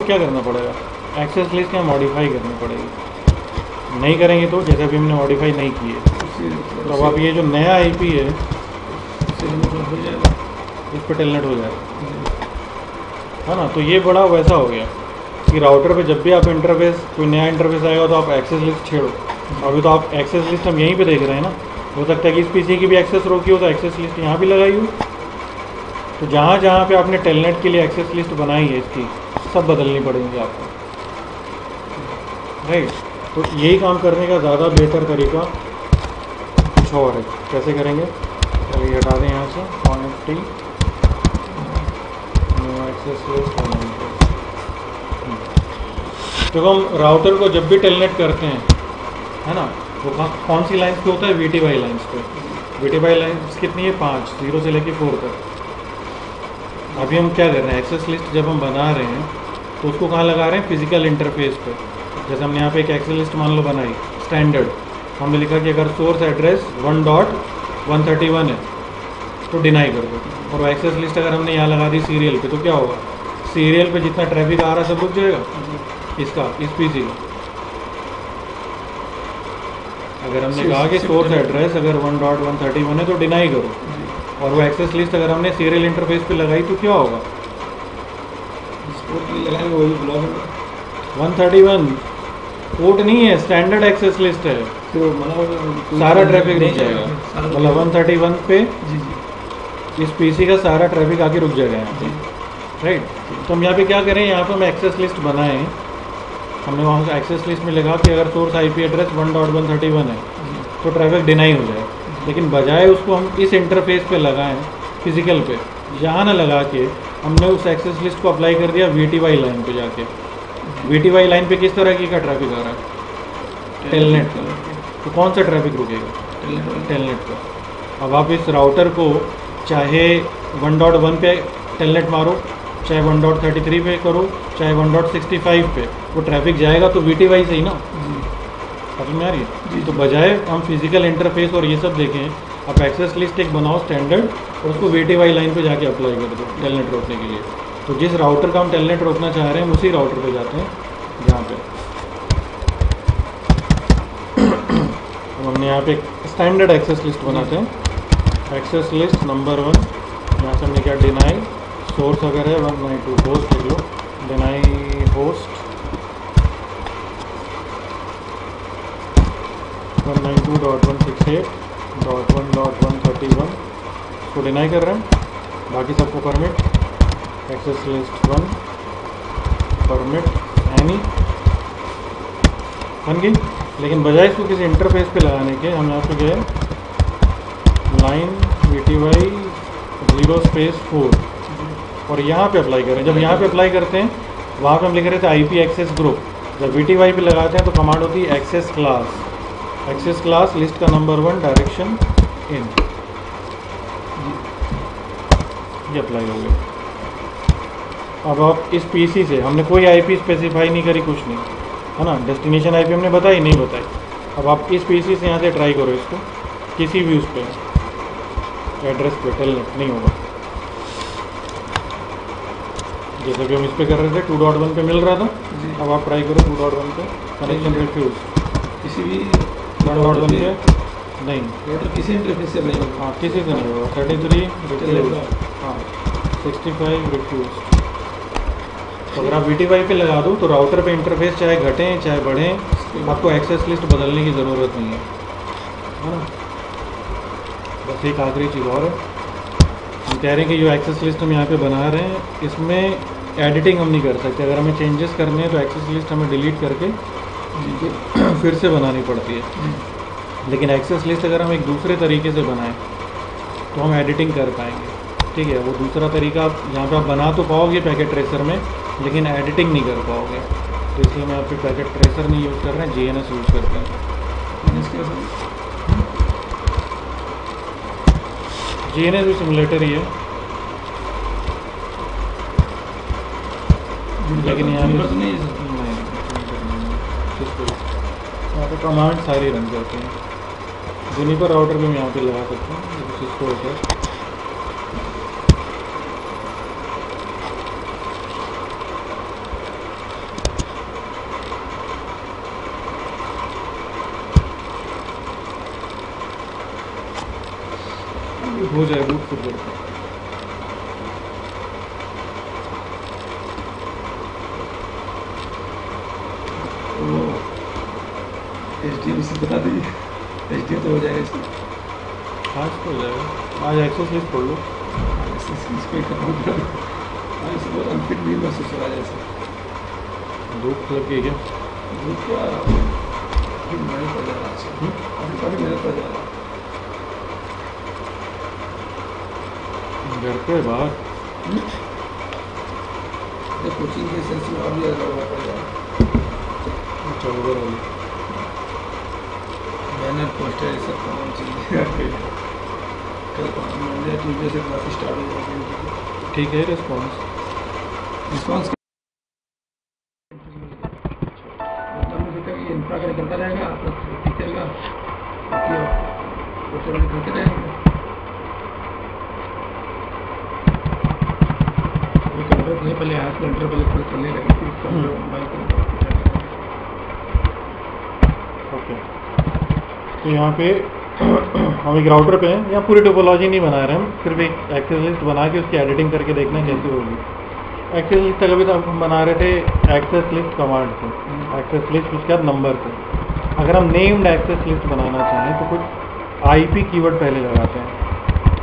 क्या करना पड़ेगा, एक्सेस लिस्ट यहाँ मॉडिफाई करनी पड़ेगी। नहीं करेंगे तो जैसे अभी हमने मॉडिफाई नहीं किए तो अब ये जो नया आईपी है इस पर टेलनेट हो जाएगा, है ना। तो ये बड़ा वैसा हो गया कि राउटर पे जब भी आप इंटरफेस, कोई नया इंटरफेस आएगा तो आप एक्सेस लिस्ट छेड़ो। अभी तो आप एक्सेस लिस्ट हम यहीं पे देख रहे हैं ना, हो सकता है कि इस पीसी की भी एक्सेस रोकी हो तो एक्सेस लिस्ट यहाँ भी लगाई हो। तो जहाँ जहाँ पे आपने टेलनेट के लिए एक्सेस लिस्ट बनाई है इसकी सब बदलनी पड़ेंगी आपको, राइट। तो यही काम करने का ज़्यादा बेहतर तरीका कुछ और है। कैसे करेंगे, चलिए हटा दें यहाँ से कॉनेक्टी एक्सेस लिस्ट बनाएंगे। तो हम राउटर को जब भी टेलनेट करते हैं, है ना, वो कौन सी लाइन्स पे होता है, VTY लाइन्स पे। VTY लाइन्स कितनी है, 5, 0 से लेके 4 तक। अभी हम क्या कर रहे हैं, एक्सेस लिस्ट जब हम बना रहे हैं तो उसको कहाँ लगा रहे हैं, फिजिकल इंटरफेस पे। जैसे हमने यहाँ पे एक एक्सेस लिस्ट मान लो बनाई स्टैंडर्ड, हमने लिखा कि अगर सोर्स एड्रेस 1.131 है तो डिनाई कर दो। और वो एक्सेस लिस्ट अगर हमने यहाँ लगा दी सीरियल पे तो क्या होगा, सीरियल पे जितना ट्रैफिक आ रहा है सब रुक जाएगा इसका, इस पीसी का। अगर हमने कहा कि सोर्स एड्रेस अगर 1.131 है तो डिनाई करो, और वो एक्सेस लिस्ट अगर हमने सीरियल इंटरफेस पे लगाई तो क्या होगा, 131 पोर्ट नहीं है, स्टैंडर्ड एक्सेस लिस्ट है, सारा ट्रैफिक रुक जाएगा। मतलब 131 पे इस पीसी का सारा ट्रैफिक आके रुक जाएगा यहाँ पे, राइट। तो हम यहाँ पे क्या करें, यहाँ पे हम एक्सेस लिस्ट बनाएं, हमने वहाँ से एक्सेस लिस्ट में लिखा कि अगर सोर्स आईपी एड्रेस 1.131 है तो ट्रैफिक डिनाई हो जाए। लेकिन बजाय उसको हम इस इंटरफेस पे लगाएं फिजिकल पे, यहाँ ना लगा के हमने उस एक्सेस लिस्ट को अप्लाई कर दिया VTY लाइन पे जाके। VTY लाइन पे किस तरह की का ट्रैफिक आ रहा है, टेलनेट का। तो कौन सा ट्रैफिक रुकेगा, टेलनेट का। अब आप इस राउटर को चाहे 1.1 पे टेलनेट मारो, चाहे 1.33 पे करो, चाहे 1.65 पे, वो ट्रैफिक जाएगा तो VTY से ही ना, समझ में आ रही है। तो बजाय हम फिजिकल इंटरफेस और ये सब देखें, आप एक्सेस लिस्ट एक बनाओ स्टैंडर्ड और उसको VTY लाइन पे जाके अप्लाई कर दो टेलनेट रोकने के लिए। तो जिस राउटर का हम टेलनेट रोकना चाह रहे हैं उसी राउटर पे जाते हैं जहाँ पे हमने यहाँ पे स्टैंडर्ड एक्सेस लिस्ट बनाते हैं। एक्सेस लिस्ट नंबर 1, यहाँ से हमने क्या, डिनाई सोर्स अगर है 192 होस्ट लिख लो, डिनाई होस्ट 192.168.1.131 को डिनाई कर रहे हैं, बाकी सबको permit. Access list 1 permit any बन गई। लेकिन बजाय इसको किसी इंटरफेस पे लगाने के हम यहाँ पे गए लाइन VTY 0/4 और यहाँ पे अप्लाई करें। जब यहाँ पे अप्लाई करते हैं वहाँ पे हम लिख रहे थे IP एक्सेस ग्रुप, जब VTY पे लगाते हैं तो कमांड होती है access class. Access class list का नंबर 1 डायरेक्शन इन, ये अप्लाई हो गया। अब आप इस पीसी से हमने कोई IP स्पेसिफाई नहीं करी, कुछ नहीं, है ना। डेस्टिनेशन IP हमने बताई नहीं बताई। अब आप इस पीसी से यहाँ से ट्राई करो इसको, किसी भी उस पर एड्रेस पे टेलनेट नहीं होगा। जैसे कि हम इस पे कर रहे थे 2.1 पे मिल रहा था, अब आप ट्राई करो 2.1 पे, कनेक्शन रिफ्यूज। किसी भी 1.1 पे नहीं, किसी इंटरफेस से नहीं, हाँ किसी से नहीं होगा। 33 रिफ्यूज, हाँ 65 रिफ्यूज। तो अगर आप VTY पे लगा दो तो राउटर पे इंटरफेस चाहे घटें चाहे बढ़ें, आपको एक्सेस लिस्ट बदलने की ज़रूरत नहीं है ना। बस एक आखिरी चीज़ और है, हम कह रहे हैं कि जो एक्सेस लिस्ट हम यहाँ पे बना रहे हैं इसमें एडिटिंग हम नहीं कर सकते। अगर हमें चेंजेस करने हैं तो एक्सेस लिस्ट हमें डिलीट करके फिर से बनानी पड़ती है। लेकिन एक्सेस लिस्ट अगर हम एक दूसरे तरीके से बनाएं तो हम एडिटिंग कर पाएंगे, ठीक है। वो दूसरा तरीका आप यहाँ पे आप बना तो पाओगे पैकेट ट्रेसर में, लेकिन एडिटिंग नहीं कर पाओगे। तो इसलिए मैं यहाँ पे पैकेट ट्रेसर नहीं यूज़ कर रहे हैं, GNS यूज़ करते हैं। GNS भी सिमुलेटर ही है, लेकिन यहाँ पे कमांड सारी रन करते हैं। जुनिपर राउटर भी हम यहाँ पे लगा सकते हैं, सिस्को होकर। हो जाए बूट खुद करके। वो HDFC बता दीजिए, HDFC तो हो जाएगा इसमें। आज तो हो जाएगा, आज एक्सेस लिस्ट पढ़ लो। इसको ही खत्म कर दो। आज इसको अनफिट नहीं महसूस हो रहा है जैसे। धूप लग गई क्या? धूप क्या काफी मेहनत पड़ जा रहा है आज, काफी मेहनत पड़ जा रहा है। घर पे बाहर कोचिंग के सेंस में और भी ज़्यादा होगा पड़ जा रहा है। चौदह वाली बैनर पोस्टर ये सब तमाम चीज़ें कल मंडे ट्यूजडे से क्लास स्टार्ट हो जाएगी। ठीक है। रिस्पॉन्स रिस्पॉन्स मतलब मुझे लगता है कि इंफ्रा का निकलता रहेगा, प्लस टीचर का बाकी पोस्टर निकलते रहेंगे। अभी कंट्रोल नहीं पहले आज कंट्रोल पहले थोड़ा चलने लगे, फिर कंट्रोल मोबाइल ओके। तो यहाँ पे हम एक राउटर पे हैं, यहाँ पूरी टोपोलॉजी नहीं बना रहे हम, सिर्फ एक एक्सेस लिस्ट बना के उसकी एडिटिंग करके देखना कैसे होगी। एक्सेस लिस्ट तक अभी तक हम बना रहे थे एक्सेस लिस्ट कमांड से, एक्सेस लिस्ट उसके बाद नंबर से। अगर हम नेम्ड एक्सेस लिस्ट बनाना चाहें तो कुछ आईपी कीवर्ड पहले लगाते हैं,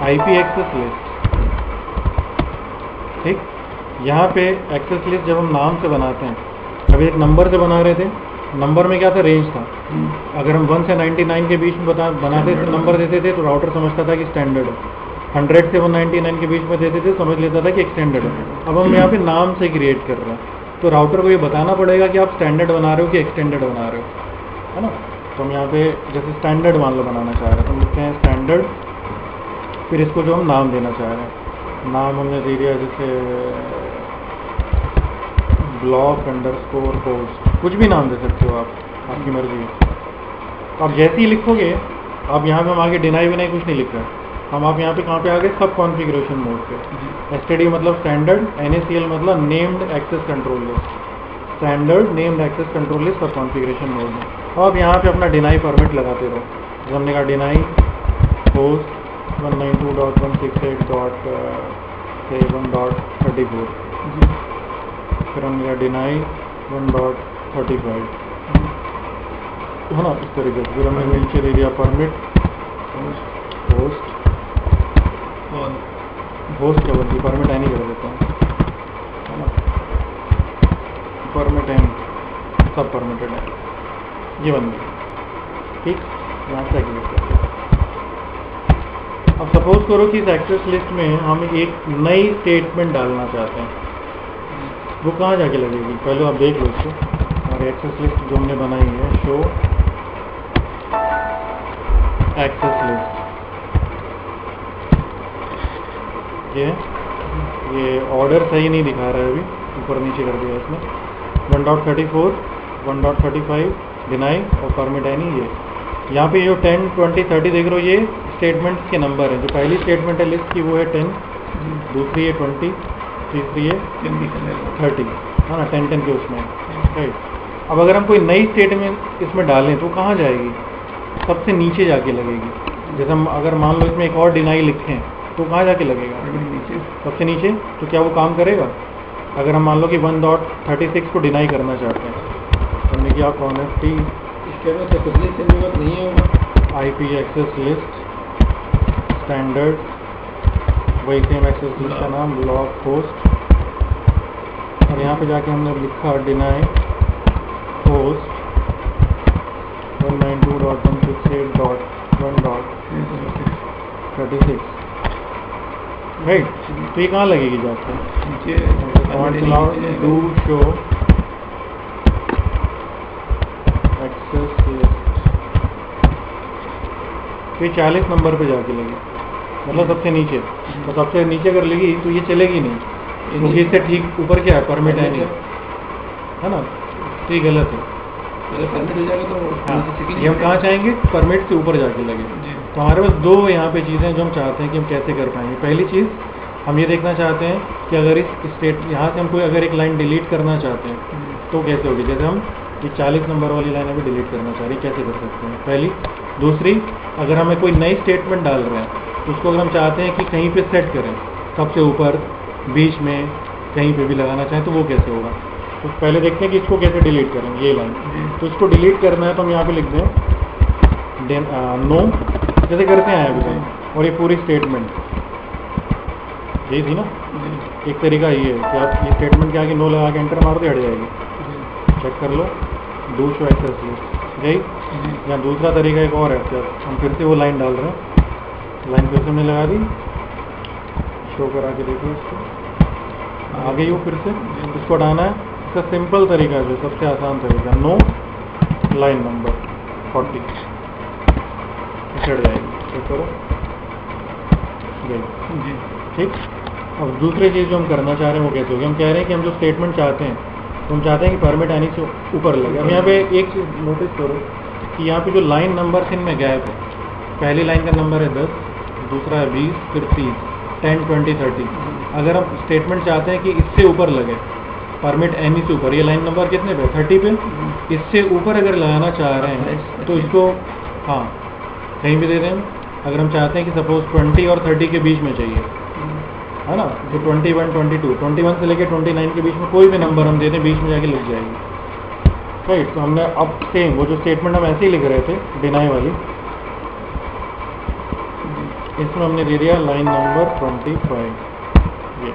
आईपी एक्सेस लिस्ट। ठीक, यहाँ पे एक्सेस लिस्ट जब हम नाम से बनाते हैं, अभी एक नंबर से बना रहे थे, नंबर में क्या था, रेंज था। अगर हम 1 से 99 के बीच में बनाते थे, नंबर देते थे तो राउटर समझता था कि स्टैंडर्ड है। 100 से 199 के बीच में देते थे, समझ लेता था कि एक्सटेंडेड है। अब हम यहाँ पे नाम से क्रिएट कर रहे हैं, तो राउटर को ये बताना पड़ेगा कि आप स्टैंडर्ड बना रहे हो कि एक्सटेंडेड बना रहे हो, है ना। तो हम यहाँ पे जैसे स्टैंडर्ड मान लो बनाना चाह रहे हैं तो हम लिखते हैं स्टैंडर्ड, फिर इसको जो हम नाम देना चाह रहे हैं, नाम हमने दे दिया जैसे ब्लॉक अंडरस्कोर पोस्ट, कुछ भी नाम दे सकते हो आप, आपकी मर्जी है। तो आप जैसे ही लिखोगे, आप यहाँ पे हम आगे डिनाई विनाई कुछ नहीं लिख रहे, हम आप यहाँ पे कहाँ पे आ गए, सब कॉन्फ़िगरेशन मोड पे। एसटीडी मतलब स्टैंडर्ड, NACL मतलब named access control list, standard named access control list और कॉन्फ़िगरेशन मोड में। अब आप यहाँ पे अपना डिनाई परमिट लगाते रहो। जैसे हमने कहा डिनाई होस्ट 192.168.7.34, फिर हमने कहा डिनाई 1.35, है ना, इस तरीके से। फिर हमने नीचे दे दिया परमिट होस्ट, होस्ट क्या बोलती, परमिट एनी कर देता हूँ, है ना, परमिट एन, सब परमिटेड है, ये बन गया। ठीक, यहाँ से एग्जीक्यूट करते हैं। अब सपोज करो कि इस एक्सेस लिस्ट में हम एक नई स्टेटमेंट डालना चाहते हैं, वो कहाँ जाके लगेगी, पहले आप देख लो इसको। और एक्सेस लिस्ट जो हमने बनाई है, शो एक्सेस लिस्ट, ये ऑर्डर सही नहीं दिखा रहा है, अभी ऊपर नीचे कर दिया इसमें। 1.34, 1.35 डिनाई और परमिट एनी। ये यहाँ पे जो 10, 20, 30 देख रहे हो, ये स्टेटमेंट्स के नंबर हैं। जो पहली स्टेटमेंट है लिस्ट की वो है 10, दूसरी है 20, तीसरी है 30, है ना, 10 के उसमें, राइट। अब अगर हम कोई नई स्टेटमेंट इसमें डालें तो कहाँ जाएगी, सबसे नीचे जाके लगेगी। जैसे हम अगर मान लो इसमें एक और डिनाई लिखें तो कहाँ जाके लगेगा, सबसे नीचे। तो क्या वो काम करेगा? अगर हम मान लो कि 1.36 को डिनाई करना चाहते हैं, हमने किया कॉनेक्टी नहीं होगा, IP एक्सेस लिस्ट स्टैंडर्ड, वही सेम एक्सेस लिस्ट का नाम ब्लॉक होस्ट, और यहाँ पे जाके हमने लिखा डिनाई होस्ट 192.168.1.36, राइट। तो ये कहाँ लगेगी जाके, कमांड चलाओ, डू शो एक्सेस लिस्ट, तो ये 40 नंबर पे जाके लगी, मतलब सबसे नीचे। तो सबसे नीचे अगर लगी तो ये चलेगी नहीं, क्योंकि इससे ठीक ऊपर क्या है, परमिट है नहीं, है ना, तो ये गलत है। परमिट हो जाएगा तो हाँ, ये हम कहाँ चाहेंगे, परमिट से ऊपर जाके लगे। तो हमारे पास दो यहाँ पे चीज़ें जो हम चाहते हैं कि हम कैसे कर पाएंगे। पहली चीज़ हम ये देखना चाहते हैं कि अगर इस स्टेट यहाँ से हम कोई अगर एक लाइन डिलीट करना चाहते हैं तो कैसे होगी। जैसे हम ये 40 नंबर वाली लाइन अभी डिलीट करना चाह रहे हैं, कैसे कर सकते हैं, पहली। दूसरी, अगर हमें कोई नई स्टेटमेंट डाल रहे हैं उसको अगर हम चाहते हैं कि कहीं पे सेट करें, सबसे ऊपर, बीच में, कहीं पे भी लगाना चाहें तो वो कैसे होगा? तो पहले देखते हैं कि इसको कैसे डिलीट करेंगे, ये लाइन। तो इसको डिलीट करना है तो हम यहाँ पे लिख दें नो, जैसे करते हैं अभी तक, और ये पूरी स्टेटमेंट यही थी ना। एक तरीका ये है कि आप ये स्टेटमेंट के आगे नो लगा के एंटर मारो तो हट जाएगी। चेक कर लो, डू शो एक्सेस लिस्ट यही। या दूसरा तरीका एक और है, हम फिर से वो लाइन डाल रहे हैं, लाइन फिर से हमने लगा दी, शो करा के देखो इसको, आ गई वो फिर से। इसको हटाना है, इसका सिंपल तरीका जो सबसे आसान तरीका, नो लाइन नंबर 40 चढ़ जाएगी। चेक करो, गई। ठीक। अब दूसरी चीज़ जो हम करना चाह रहे हैं वो कैसे होगी? हम कह रहे हैं कि हम जो स्टेटमेंट चाहते हैं, तो हम चाहते हैं कि परमिट एनी से ऊपर लगे। अब यहाँ पे एक चीज़ नोटिस करो कि यहाँ पे जो लाइन नंबर इनमें गैप है, पहली लाइन का नंबर है 10, दूसरा है 20, फिर 30, 10, 20, 30। अगर हम स्टेटमेंट चाहते हैं कि इससे ऊपर लगे, परमिट एनी से ऊपर, ये लाइन नंबर कितने पे? 30 पे। इससे ऊपर अगर लगाना चाह रहे हैं तो इसको हाँ कहीं भी दे दें। अगर हम चाहते हैं कि सपोज 20 और 30 के बीच में चाहिए, है ना, तो 21, 22, 21 से लेकर 29 के बीच में कोई भी नंबर हम दे दें, बीच में जाके लग जाएगी। राइट। तो हमने अब सेम वो जो स्टेटमेंट हम ऐसे ही लिख रहे थे डिनाई वाली, इसमें हमने दे दिया लाइन नंबर 25। ये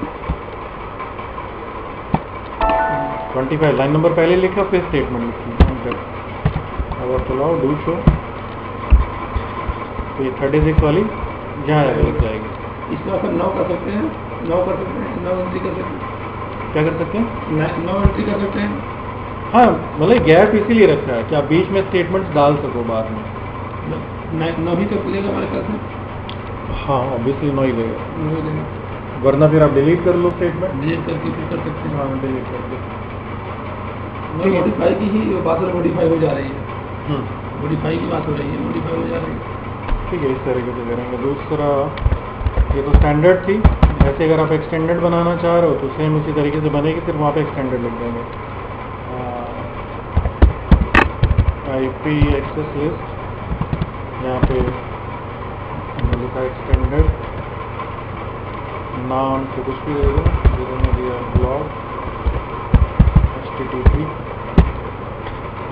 25 लाइन नंबर पहले लिखा, फिर स्टेटमेंट लिखी। अगर चलाओ डू शो, तो ये 36 वाली जहाँ जाकर लग जाएगी। इसमें अपन 9 कर सकते हैं, 9 कर सकते हैं, 9 एंट्री कर सकते हैं। क्या कर सकते हैं? 9 एंट्री कर सकते हैं। हाँ, मतलब गैप इसीलिए रखा है कि आप बीच में स्टेटमेंट्स डाल सको बाद में। 9 ही तो खुलेगा हमारे ख्याल से। हाँ, ऑब्वियसली 9 ही देगा, 9 ही देगा, वरना फिर आप डिलीट कर लो स्टेटमेंट। डिलीट करके फिर कर सकते हैं। हाँ, डिलीट कर दो। मॉडिफाई की ही बात मॉडिफाई हो जा रही है, मॉडिफाई की बात हो रही है, मॉडिफाई हो जा रही है। ठीक है, इस तरीके से करेंगे। दूसरा, ये तो स्टैंडर्ड थी। ऐसे अगर आप एक्सटेंडेड बनाना चाह रहे हो तो सेम इसी तरीके से बनेगी, सिर्फ वहाँ पे एक्सटेंडेड लिख देंगे। IP एक्सेस लिस्ट, यहाँ पे हमने लिखा एक्सटेंडेड, नाम से कुछ भी दे दो, जिन्होंने दिया ब्लॉग HTTP।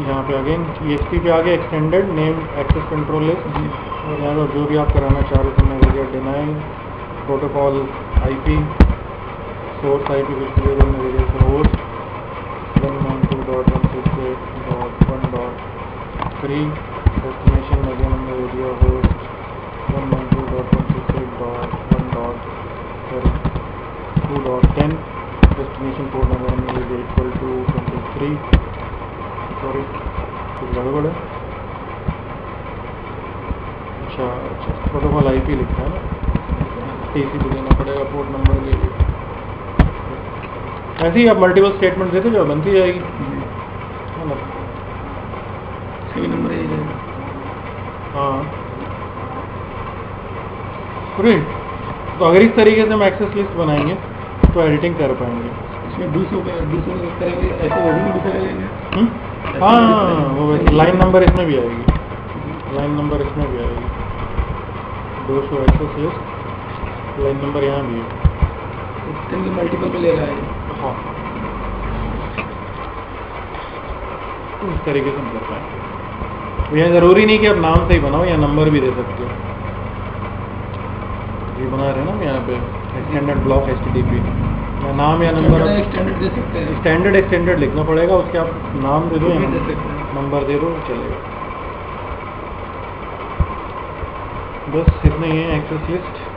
यहाँ पे अगेन EXT पे आगे extended name access control list, और यहाँ पर जो भी आप कराना चाह रहे थे हमने दिया deny, protocol IP, source IP कुछ भी हमने दिया होस्ट 192.168.1.3, डेस्टिनेशन अगेन हमने दिया होस्ट 192.168.1.2.10, डेस्टिनेशन पोर्ट नंबर हमने दिया इक्वल टू 23। सॉरी, कुछ गड़बड़ है। अच्छा, प्रोटोकॉल IP लिखा है ना, TCP देना पड़ेगा पोर्ट नंबर के लिए। ऐसे ही आप मल्टीपल स्टेटमेंट देते जो बनती जाएगी, है ना। सही नंबर यही रहेगा। हाँ, ग्रेट। तो अगर इस तरीके से हम एक्सेस लिस्ट बनाएंगे तो एडिटिंग कर पाएंगे। इसमें 200 करेंगे, ऐसे वो भी मॉडिफाई करेंगे। हाँ, वो लाइन नंबर इसमें भी आएगी, लाइन नंबर इसमें भी आएगी। 200 एक्सेस लिस्ट, लाइन नंबर यहाँ भी है, इसके मल्टीपल पे ले रहा है। हाँ, इस तरीके से हम कर पाएंगे। तो यहाँ ज़रूरी नहीं कि आप नाम से ही बनाओ, या नंबर भी दे सकते हो। ये बना रहे हैं ना यहाँ पे एक्सटेंडेड ब्लॉक HTTP, या नाम या नंबर एक्सटेंडेड दे सकते हैं। एक्सटेंडेड लिखना पड़ेगा, उसके आप नाम दे दो या दे सकते हैं, नंबर दे दो, चलेगा। बस इतना ही है एक्सेस लिस्ट।